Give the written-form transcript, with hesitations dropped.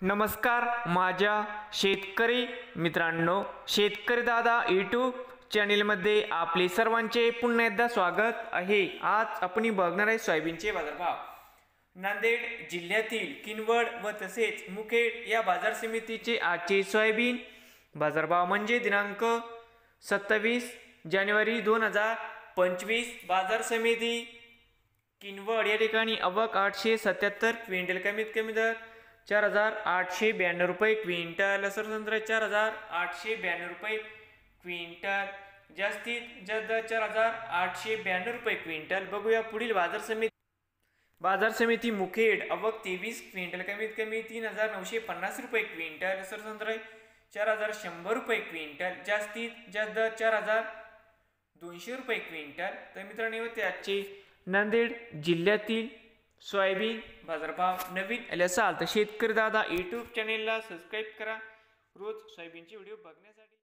नमस्कार माझ्या शेतकरी मित्रांनो, शेतकरी दादा यूट्यूब चॅनलमध्ये आपले सर्वांचे पुन्हा एकदा स्वागत आहे। आज आपण बघणार आहे सोयाबीनचे बाजारभाव। नांदेड जिल्ह्यातील किनवट व तसेच मुखेड या बाजार समितीचे आजचे सोयाबीन बाजारभाव म्हणजे दिनांक 27 जानेवारी 2025। बाजार समिती किनवट या ठिकाणी आवक 877 क्विंटल, कमीत कमी दर 4892 रुपये क्विंटल, सरसंत्र 4892 रुपये क्विंटल, जास्तीत जास्त 4892 रुपये क्विंटल। बघूया पुढील बाजार समिती मुखेड आवक 23 क्विंटल, कमीत कमी 3950 रुपये क्विंटल, सरसंत्र 4100 रुपये क्विंटल, जास्तीत जास्त 4200 रुपये क्विंटल। तर मित्रांनो, होते आजचे नांदेड जिल्ह्यातील सोयाबीन बाजारभाव। नवीन आले असाल तर शेतकरी दादा यूट्यूब चॅनेलला सबस्क्राईब करा रोज सोयाबीनचे व्हिडिओ बघण्यासाठी।